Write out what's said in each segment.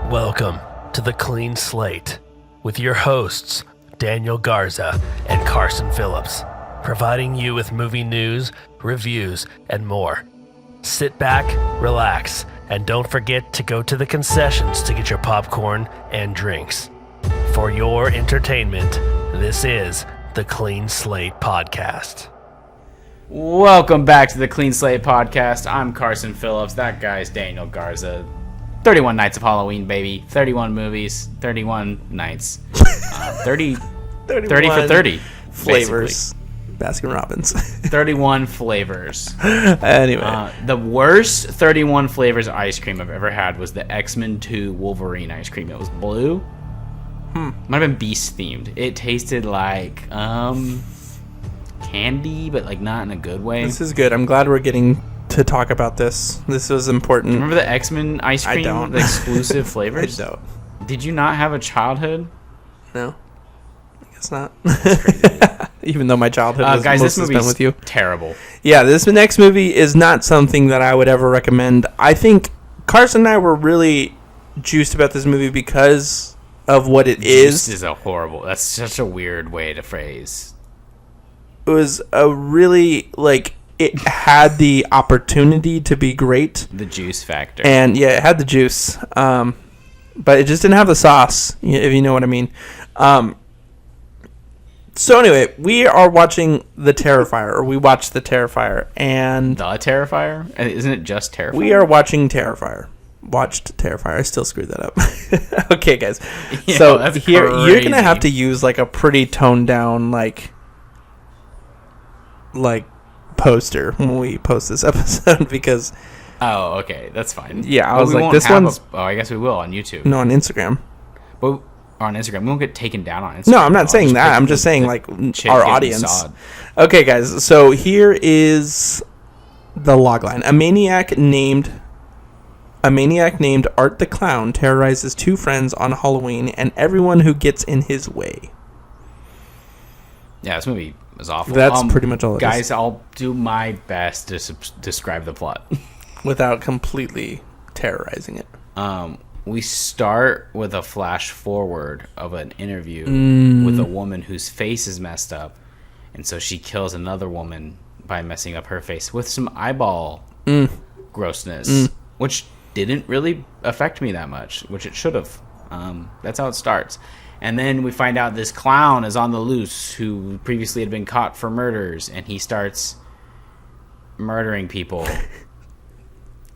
Welcome to The Clean Slate with your hosts, Daniel Garza and Carson Phillips, providing you with movie news, reviews, and more. Sit back, relax, and don't forget to go to the concessions to get your popcorn and drinks. For your entertainment, this is The Clean Slate Podcast. Welcome back to the Clean Slate Podcast. I'm Carson Phillips. That guy's Daniel Garza. 31 nights of Halloween, baby. 31 movies, 31 nights. 30 for 30. Flavors. Baskin Robbins. 31 flavors. Anyway. The worst 31 flavors of ice cream I've ever had was the X-Men 2 Wolverine ice cream. It was blue. Might have been beast themed. It tasted like candy, but like not in a good way. This is good. I'm glad we're getting to talk about this. This was important. Remember the X-Men ice cream? I don't. The exclusive flavors? I don't. Did you not have a childhood? No. I guess not. Even though my childhood was guys, this mostly movie's spent with you. Terrible. Yeah, this next movie is not something that I would ever recommend. I think Carson and I were really juiced about this movie because of what it is. Juiced is a horrible. That's such a weird way to phrase. It was a really, like, it had the opportunity to be great. The juice factor. And, yeah, it had the juice. But it just didn't have the sauce, if you know what I mean. So, anyway, we are watching The Terrifier, or we watched The Terrifier. And The Terrifier? Isn't it just Terrifier? we are watching Terrifier. Watched Terrifier. I still screwed that up. Okay, guys. Yeah, so, that's here, you're crazy. going to have to use, like, a pretty toned down, like poster when we post this episode because Oh, okay. That's fine. Yeah, I But was we like, won't this have one's I guess we will on YouTube. no on Instagram. But on Instagram. We won't get taken down on Instagram. No, I'm not I'll saying that. pick I'm just saying, the like, chick our getting audience. sawed. Okay, guys. So here is the logline. A maniac named Art the Clown terrorizes two friends on Halloween and everyone who gets in his way. Yeah, this movie is awful. That's pretty much all it is. Guys, I'll do my best to describe the plot. Without completely terrorizing it. We start with a flash forward of an interview with a woman whose face is messed up, and so she kills another woman by messing up her face with some eyeball grossness, which didn't really affect me that much, which it should have. That's how it starts. And then we find out this clown is on the loose who previously had been caught for murders, and he starts murdering people.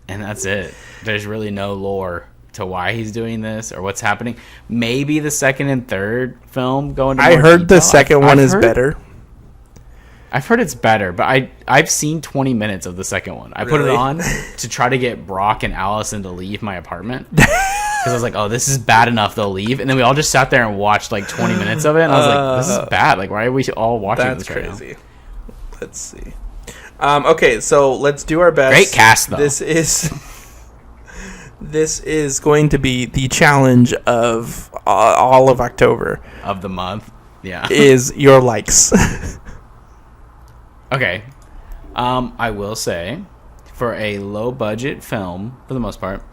And that's it. There's really no lore to why he's doing this or what's happening. Maybe the second and third film go into more I heard detail. the second one is better. I've heard it's better, but I've seen 20 minutes of the second one. I put it Really? on to try to get Brock and Allison to leave my apartment. Because I was like, oh, this is bad enough, they'll leave. And then we all just sat there and watched like 20 minutes of it. And I was like, this is bad. Like, why are we all watching That's this right now? crazy. Let's see. Okay, so let's do our best. Great cast, though. This is going to be the challenge of all of October. Of the month. Yeah. Is your likes. Okay. I will say, for a low-budget film, for the most part,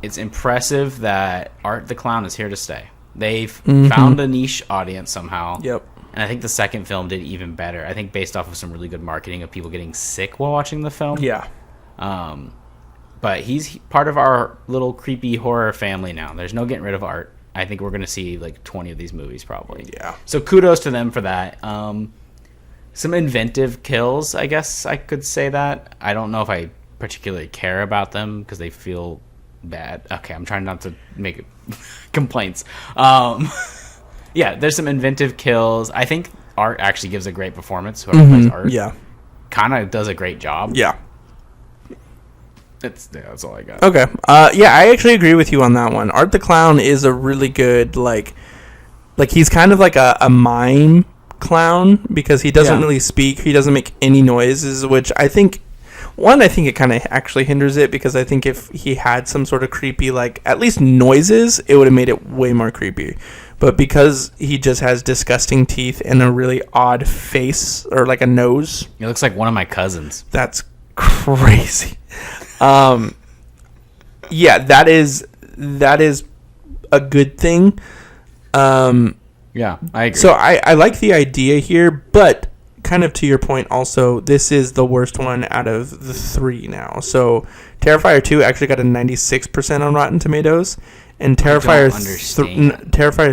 it's impressive that Art the Clown is here to stay. They've found a niche audience somehow. Yep. And I think the second film did even better. I think based off of some really good marketing of people getting sick while watching the film. Yeah. But he's part of our little creepy horror family now. There's no getting rid of Art. I think we're going to see like 20 of these movies probably. Yeah. So kudos to them for that. Some inventive kills, I guess I could say that. I don't know if I particularly care about them because they feel bad. Okay, I'm trying not to make complaints. Yeah, there's some inventive kills. I think Art actually gives a great performance. Whoever plays Art, Yeah. kind of does a great job. Yeah. That's all I got. Okay. Yeah, I actually agree with you on that one. Art the Clown is a really good, like he's kind of like a mime clown because he doesn't really speak. He doesn't make any noises, which I think it kind of actually hinders it because I think if he had some sort of creepy, like, at least noises, it would have made it way more creepy. But because he just has disgusting teeth and a really odd face or like a nose. He looks like one of my cousins. That's crazy. Yeah, that is that is a good thing. Yeah, I agree. So I like the idea here, but kind of to your point also, this is the worst one out of the 3 now. So Terrifier 2 actually got a 96% on Rotten Tomatoes, and Terrifier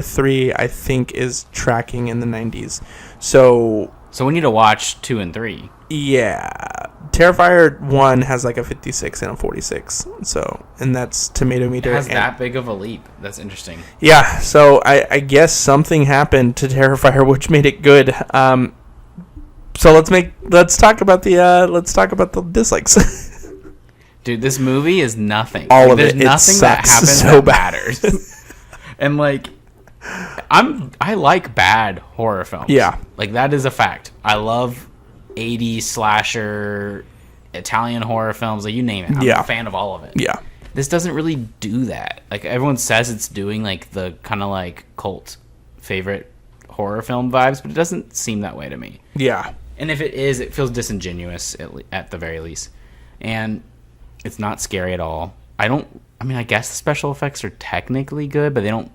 3 I think is tracking in the 90s. So we need to watch 2 and 3. yeah, Terrifier 1 has like a 56 and a 46. So, and that's tomato meter. It has that big of a leap. That's interesting. Yeah, so I guess something happened to Terrifier which made it good. So let's talk about the dislikes. Dude, this movie is nothing. All of There's it. nothing It that sucks happens so that bad. matters. And like, I like bad horror films. Yeah. Like that is a fact. I love 80s slasher, Italian horror films. Like you name it. I'm a fan of all of it. Yeah. This doesn't really do that. Like everyone says it's doing like the kind of like cult favorite horror film vibes, but it doesn't seem that way to me. Yeah. And if it is, it feels disingenuous at the very least. And it's not scary at all. I guess the special effects are technically good, but they don't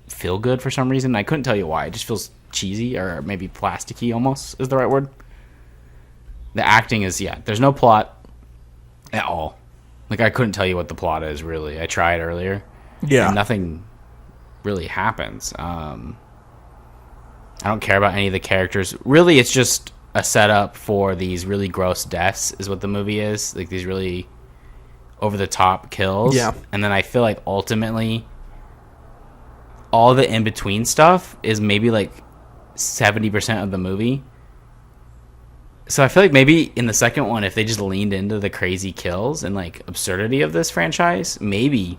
feel good for some reason. I couldn't tell you why. It just feels cheesy or maybe plasticky almost is the right word. The acting is, there's no plot at all. Like, I couldn't tell you what the plot is, really. I tried earlier. Yeah. And nothing really happens. I don't care about any of the characters. Really, it's just a setup for these really gross deaths is what the movie is. Like, these really over-the-top kills. Yeah. And then I feel like, ultimately, all the in-between stuff is maybe, like, 70% of the movie. So I feel like maybe in the second one, if they just leaned into the crazy kills and like absurdity of this franchise, maybe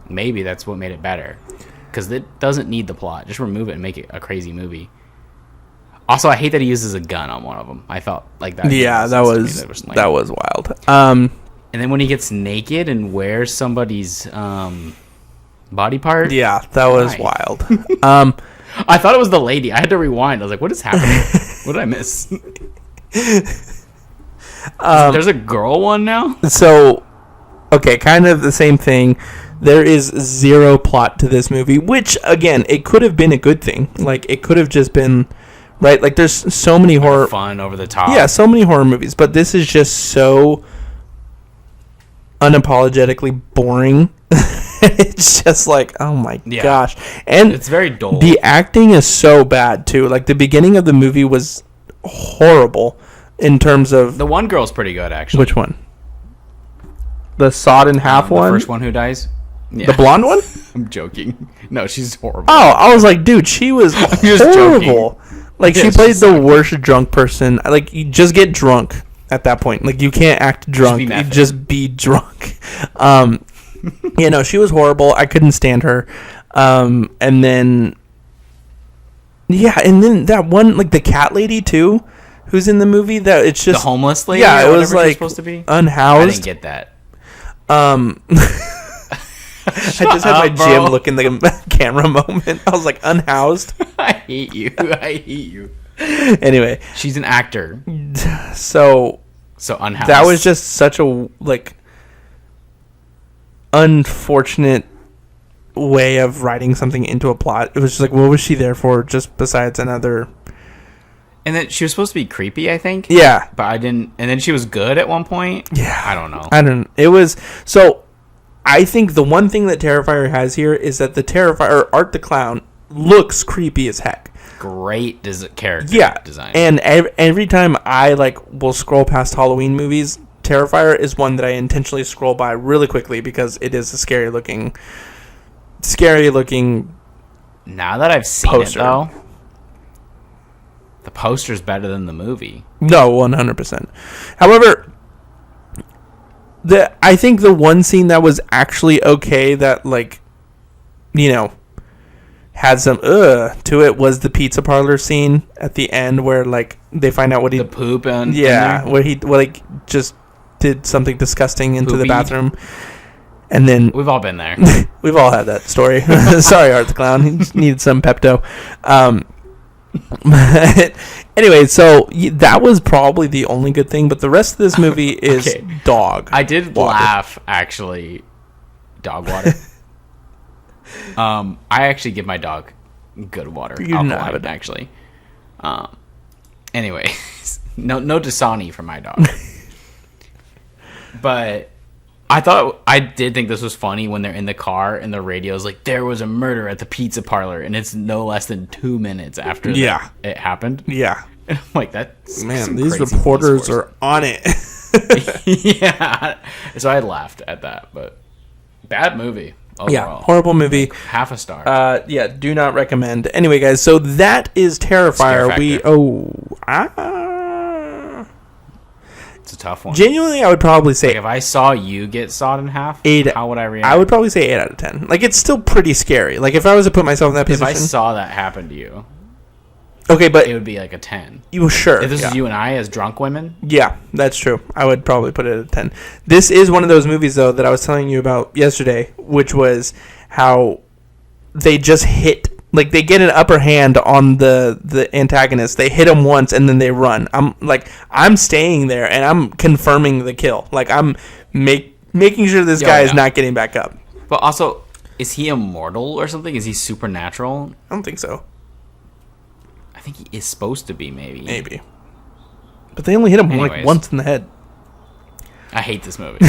that's what made it better. Because it doesn't need the plot. Just remove it and make it a crazy movie. Also, I hate that he uses a gun on one of them. I felt like that. Yeah, that was wild. And then when he gets naked and wears somebody's body part. Yeah, that was wild. I thought it was the lady. I had to rewind. I was like, what is happening? What did I miss? There's a girl one now? So, okay, kind of the same thing. There is zero plot to this movie, which, again, it could have been a good thing. Like, it could have just been, right? Like, there's so many horror... fun, over the top. Yeah, so many horror movies, but this is just so unapologetically boring. It's just like, oh my gosh. And it's very dull. The acting is so bad, too. Like, the beginning of the movie was horrible in terms of... The one girl's pretty good, actually. Which one? The sawed in half one? The first one who dies? Yeah. The blonde one? I'm joking. No, she's horrible. Oh, I was like, dude, she was horrible. Like, she played the worst drunk person. Like, you just get drunk at that point. Like, you can't act drunk. You just be drunk. She was horrible. I couldn't stand her. And then... Yeah, and then that one, like, the cat lady, too, who's in the movie, that it's just... The homeless lady? Yeah, it was, like, supposed to be? unhoused. I didn't get that. I just had my Jim look in the camera moment. I was like, unhoused? I hate you. Anyway. She's an actor. So unhoused. That was just such a, like, unfortunate way of writing something into a plot. It was just like, what was she there for, just besides another... And then she was supposed to be creepy, I think. Yeah. But I didn't... And then she was good at one point. Yeah. I don't know. It was... So, I think the one thing that Terrifier has here is that the Terrifier, Art the Clown, looks creepy as heck. Great character design. And every time I, like, will scroll past Halloween movies, Terrifier is one that I intentionally scroll by really quickly because it is a scary looking... Now that I've seen poster. It, though... The poster's better than the movie. No, 100%. However, I think the one scene that was actually okay that, like, had some to it was the pizza parlor scene at the end where, like, they find out what he... The poop and... Yeah, where he, like, just did something disgusting into the bathroom. And then... We've all been there. We've all had that story. Sorry, Art the Clown. He just needed some Pepto. Anyway, so that was probably the only good thing, but the rest of this movie is dog. I did laugh, actually. Dog water. I actually give my dog good water. You do not have it. Actually. Anyway, no Dasani for my dog. But I did think this was funny when they're in the car and the radio's like, there was a murder at the pizza parlor, and it's no less than 2 minutes after it happened. Yeah. And I'm like, that's man, these reporters are on it. Yeah. So I laughed at that, but bad movie overall. Yeah, horrible movie. Like, half a star. Yeah, do not recommend. Anyway, guys, so that is Terrifier. It's a tough one. Genuinely, I would probably say, like, if I saw you get sawed in half, how would I react? I would probably say 8 out of 10. Like, it's still pretty scary. Like, if I was to put myself in that position. If I saw that happen to you, okay, but it would be like a 10. You sure? If this is you and I as drunk women, yeah, that's true. I would probably put it at a 10. This is one of those movies, though, that I was telling you about yesterday, which was how they just hit. Like, they get an upper hand on the antagonist. They hit him once, and then they run. I'm staying there, and I'm confirming the kill. Like, I'm making sure this guy is not getting back up. But also, is he immortal or something? Is he supernatural? I don't think so. I think he is supposed to be, maybe. Maybe. But they only hit him like once in the head. I hate this movie.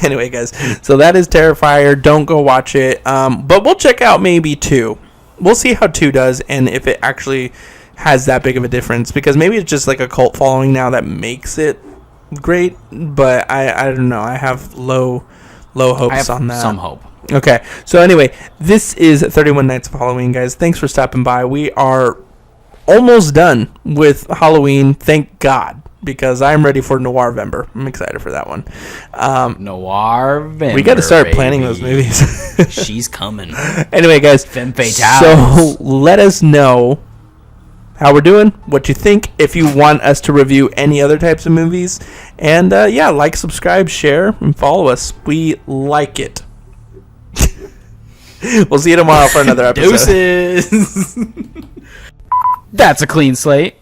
Anyway, guys, so that is Terrifier. Don't go watch it. But we'll check out maybe 2. We'll see how 2 does and if it actually has that big of a difference, because maybe it's just like a cult following now that makes it great, but I don't know. I have low hopes on that. Some hope. Okay, so anyway, this is 31 Nights of Halloween, guys. Thanks for stopping by. We are almost done with Halloween, thank God, because I'm ready for Noir-vember. I'm excited for that one. Noir-vember, we got to start planning those movies. She's coming. Anyway, guys, Femme fatale. So let us know how we're doing, what you think, if you want us to review any other types of movies. And, yeah, like, subscribe, share, and follow us. We like it. We'll see you tomorrow for another episode. Deuces. That's a clean slate.